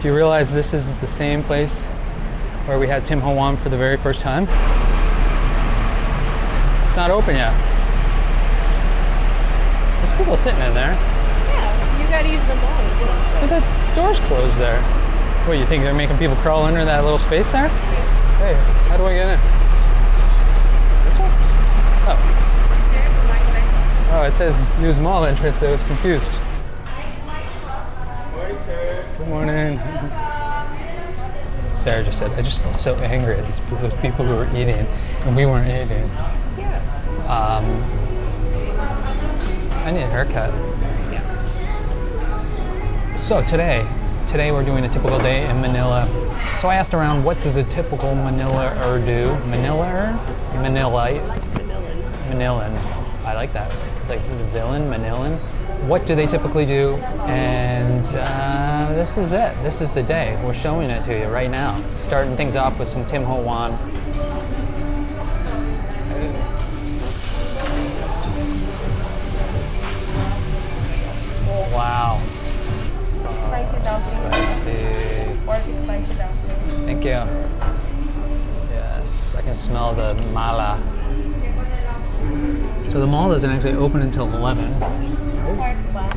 Do you realize this is the same place where we had TimHoWan for the very first time? It's not open yet. There's people sitting in there. Yeah, you gotta use the mall. But the door's closed there. What, you think they're making people crawl under that little space there? Hey, how do I get in? This one? Oh. Oh, it says use mall entrance. I was confused. Good morning. Sarah just said, I just felt so angry at those people who were eating and we weren't eating. Yeah. I need a haircut. Yeah. So today we're doing a typical day in Manila. So I asked around, what does a typical Manilaer do? Manilaer? Manilite? Manilan. I like that. It's like the villain, Manilan. What do they typically do? And this is it. This is the day. We're showing it to you right now. Starting things off with some TimHoWan. Wow. Spicy dumpling. Spicy. Pork spicy dumpling. Thank you. Yes, I can smell the mala. So the mall doesn't actually open until 11. Pork bun.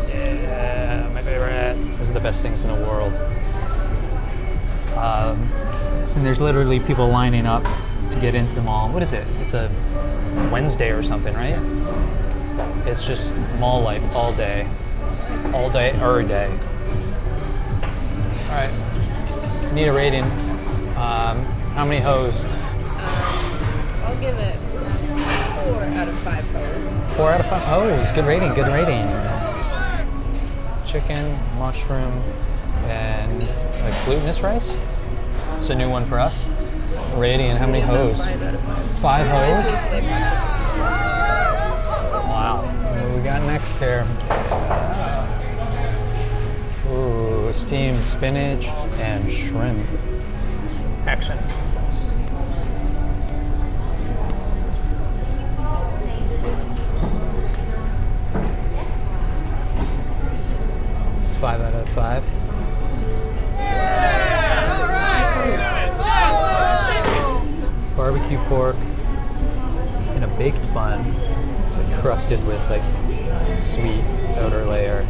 Yeah, my favorite. This is the best things in the world. And there's literally people lining up to get into the mall. What is it? It's a Wednesday or something, right? It's just mall life all day. All day, every day. All right. Need a rating. How many hoes? I'll give it 4 out of 5 hoes. 4 out of 5 hoes. Good rating. Good rating. Chicken, mushroom, and like glutinous rice. It's a new one for us. Rating. How many hoes? 5 out of 5. 5 hoes. Wow. What do we got next here? Ooh, steamed spinach and shrimp. Action. Five out of 5. Barbecue pork in a baked bun. It's like crusted with like sweet outer layer.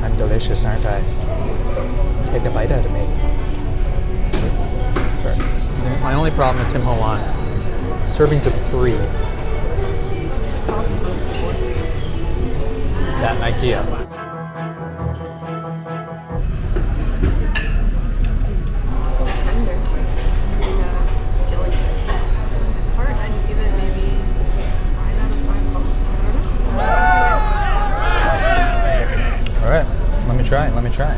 I'm delicious, aren't I? Take a bite out of me. Sorry. My only problem with TimHoWan, servings of 3. That and Ikea. So tender. And jelly. It's hard. I'd give it maybe 5 out of 5 hoes. Alright, let me try.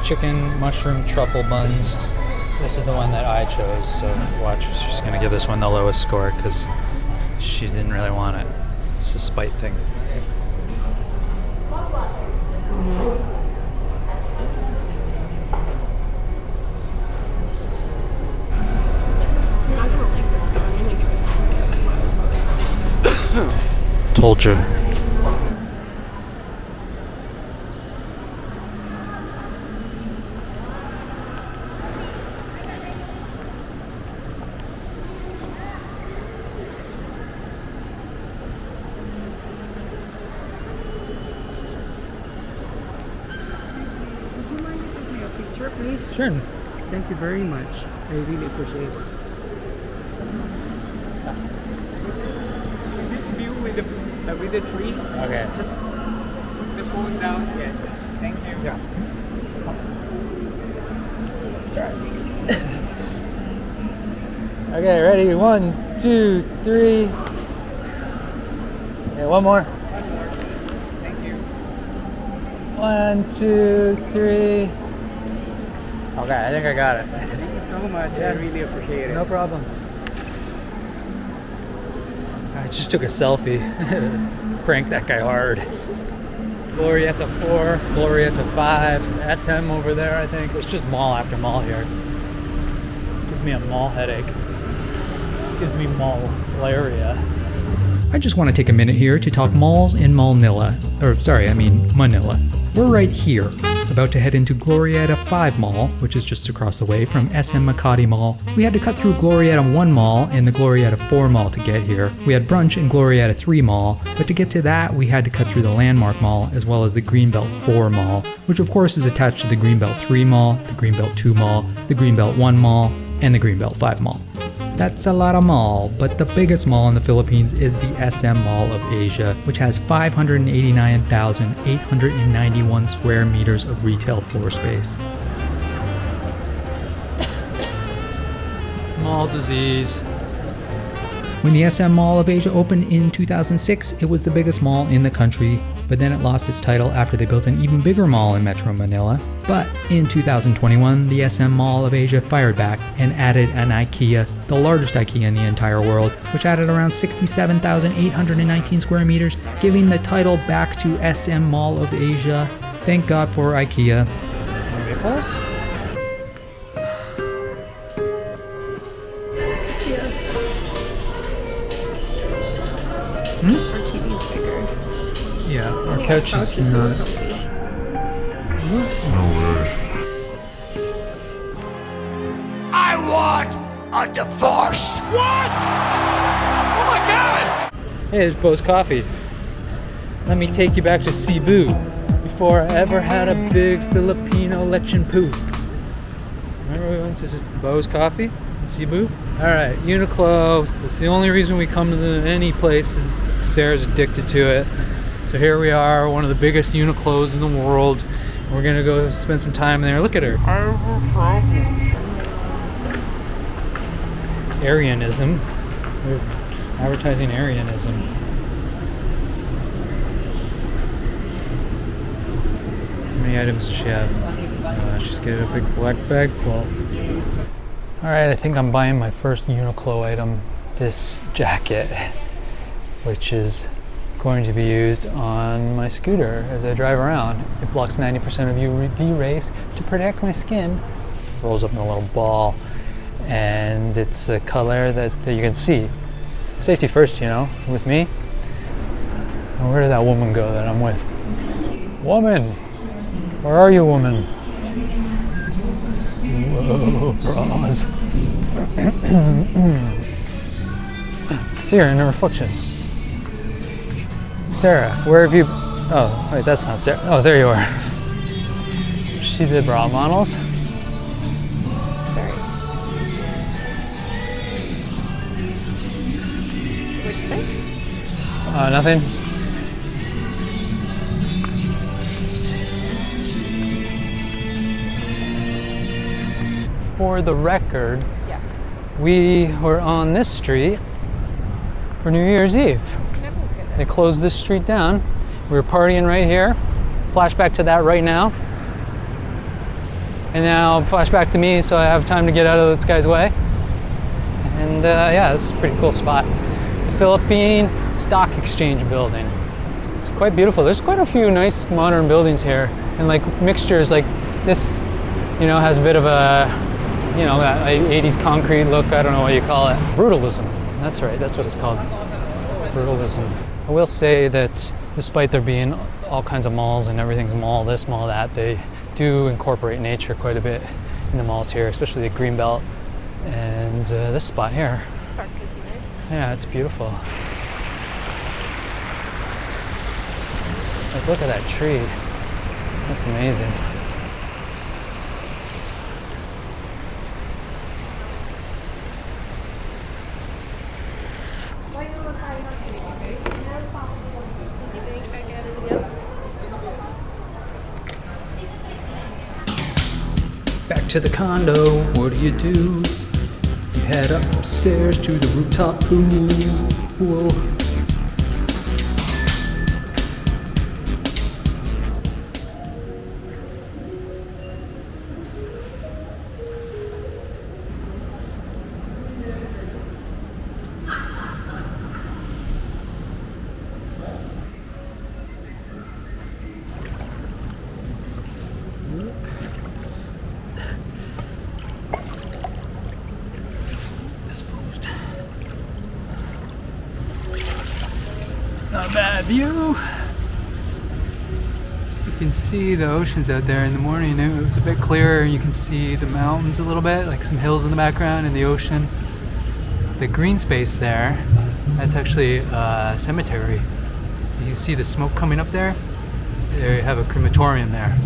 Chicken, mushroom, truffle buns. This is the one that I chose, so watch, she's gonna give this one the lowest score because she didn't really want it. It's a spite thing. I'm not gonna like this, but I'm gonna give it Told you. Would you mind taking me a picture, please? Sure. Thank you very much. I really appreciate it. This view with the tree. Okay. Just put the phone down. Yeah. Thank you. Yeah. It's alright. Okay, ready? 1, 2, 3. Yeah, one more. One more, please. Thank you. 1, 2, 3. Okay, I think I got it. Thank you so much. Yeah. I really appreciate it. No problem. I just took a selfie. Pranked that guy hard. Glorietta 4, Glorietta 5, SM over there, I think. It's just mall after mall here. Gives me a mall headache. Gives me mall-laria. I just want to take a minute here to talk malls in Manila. Manila. We're right here. The about to head into Glorietta 5 Mall, which is just across the way from SM Makati Mall. We had to cut through Glorietta 1 Mall and the Glorietta 4 Mall to get here. We had brunch in Glorietta 3 Mall, but to get to that we had to cut through the Landmark Mall as well as the Greenbelt 4 Mall, which of course is attached to the Greenbelt 3 Mall, the Greenbelt 2 Mall, the Greenbelt 1 Mall, and the Greenbelt 5 Mall. That's a lot of mall, but the biggest mall in the Philippines is the SM Mall of Asia, which has 589,891 square meters of retail floor space. Mall disease. When the SM Mall of Asia opened in 2006, it was the biggest mall in the country, but then it lost its title after they built an even bigger mall in Metro Manila. But in 2021, the SM Mall of Asia fired back and added an Ikea, the largest Ikea in the entire world, which added around 67,819 square meters, giving the title back to SM Mall of Asia. Thank God for Ikea. Maples? Yes. Our TV's bigger. Yeah, our couch is not. No way. I want a divorce. What? Oh my God! Hey, there's Bo's Coffee. Let me take you back to Cebu before I ever had a big Filipino lechon poo. Remember we went to Bo's Coffee in Cebu? Alright, Uniqlo. That's the only reason we come to any place is Sarah's addicted to it. So here we are, one of the biggest Uniqlos in the world. We're gonna go spend some time there. Look at her. Aryanism. We're advertising Aryanism. How many items does she have? She's getting a big black bag full. Alright, I think I'm buying my first Uniqlo item. This jacket, which is going to be used on my scooter as I drive around. It blocks 90% of UV rays to protect my skin. Rolls up in a little ball, and it's a color that you can see. Safety first, you know, so with me. And where did that woman go that I'm with? Woman! Where are you, woman? Whoa, bras. See her in the reflection. Sarah, where have you... Oh, wait, that's not Sarah. Oh, there you are. You see the bra models? Sorry. What'd you say? Nothing. For the record, Yeah. we were on this street for New Year's Eve. They closed this street down. We were partying right here. Flashback to that right now. And now flashback to me, so I have time to get out of this guy's way. And yeah, this is a pretty cool spot. The Philippine Stock Exchange building. It's quite beautiful. There's quite a few nice modern buildings here, and like mixtures like this, you know, has a bit of a, you know, that 80s concrete look. I don't know what you call it. Brutalism. That's right. That's what it's called. Brutalism. I will say that despite there being all kinds of malls and everything's mall this, mall that, they do incorporate nature quite a bit in the malls here, especially the Greenbelt and this spot here. This park is nice. Yeah, it's beautiful. Like, look at that tree. That's amazing. Back to the condo, what do? You head upstairs to the rooftop pool. Whoa. Not a bad view. You can see the oceans out there in the morning. It was a bit clearer. You can see the mountains a little bit, like some hills in the background and the ocean. The green space there, that's actually a cemetery. You can see the smoke coming up there. They have a crematorium there.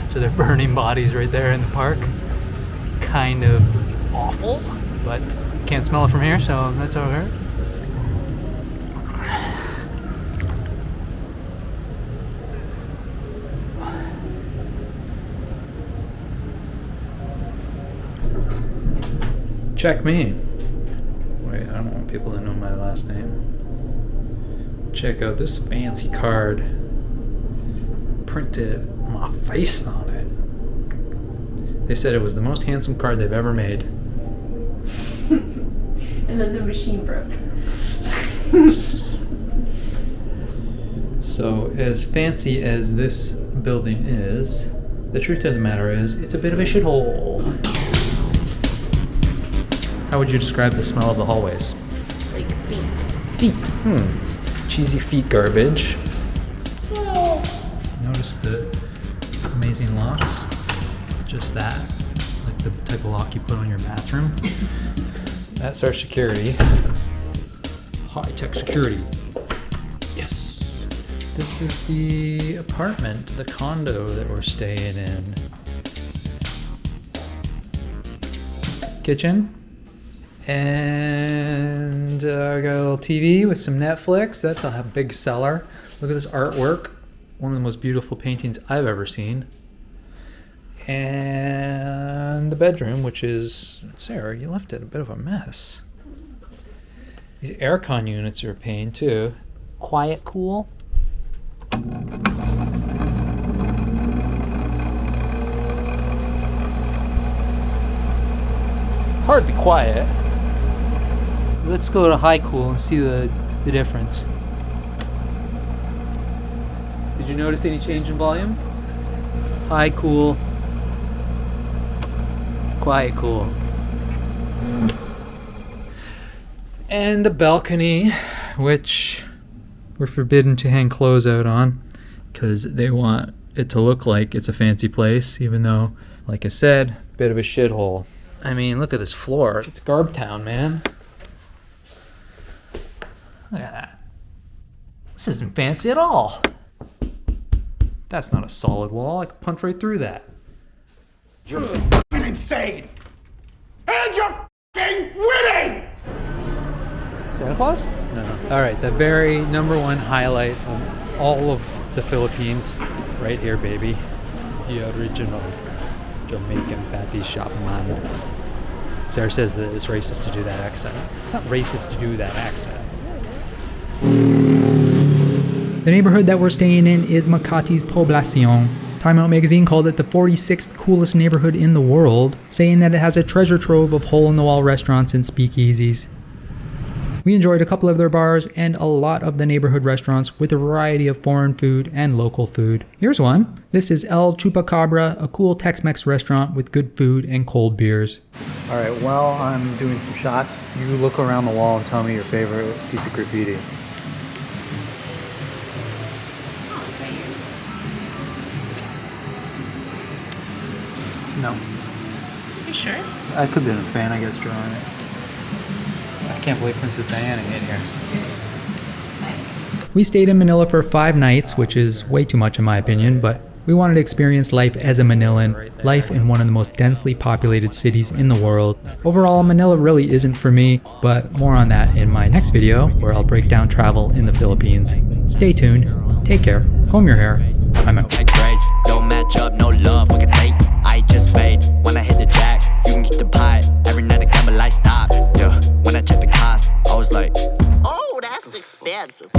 So they're burning bodies right there in the park. Kind of awful, but can't smell it from here, so that's alright. Check me. Wait, I don't want people to know my last name. Check out this fancy card. Printed my face on it. They said it was the most handsome card they've ever made. And then the machine broke. So, as fancy as this building is, the truth of the matter is, it's a bit of a shithole. How would you describe the smell of the hallways? Like feet. Feet. Cheesy feet garbage. Notice the amazing locks. Just that. Like the type of lock you put on your bathroom. That's our security. High-tech security. Yes. This is the apartment, the condo that we're staying in. Kitchen. And I got a little TV with some Netflix. That's a big seller. Look at this artwork. One of the most beautiful paintings I've ever seen. And the bedroom, which is, Sarah, you left it a bit of a mess. These aircon units are a pain too. Quiet, cool. It's hard to be quiet. Let's go to high cool and see the difference. Did you notice any change in volume? High cool. Quiet cool. And the balcony, which we're forbidden to hang clothes out on because they want it to look like it's a fancy place, even though, like I said, bit of a shithole. I mean, look at this floor. It's Garbtown, man. Look at that. This isn't fancy at all. That's not a solid wall. I could punch right through that. You're f***ing insane! And you're f***ing winning! Santa Claus? No. Alright, the very #1 highlight of all of the Philippines. Right here, baby. The original Jamaican patty shop, man. Sarah says that it's racist to do that accent. It's not racist to do that accent. The neighborhood that we're staying in is Makati's Poblacion. Time Out magazine called it the 46th coolest neighborhood in the world, saying that it has a treasure trove of hole-in-the-wall restaurants and speakeasies. We enjoyed a couple of their bars and a lot of the neighborhood restaurants with a variety of foreign food and local food. Here's one. This is El Chupacabra, a cool Tex-Mex restaurant with good food and cold beers. Alright, while I'm doing some shots, you look around the wall and tell me your favorite piece of graffiti. No. You sure? I could have been a fan, I guess, drawing it. I can't believe Princess Diana in here. We stayed in Manila for 5 nights, which is way too much in my opinion, but we wanted to experience life as a Manilan, life in one of the most densely populated cities in the world. Overall, Manila really isn't for me, but more on that in my next video, where I'll break down travel in the Philippines. Stay tuned, take care, comb your hair, I'm out. Don't match up, no love, fuck a date. I just fade when I hit the jack. You can keep the pie. Every night I gamble, I stop. Yeah, when I check the cost, I was like, oh, that's expensive.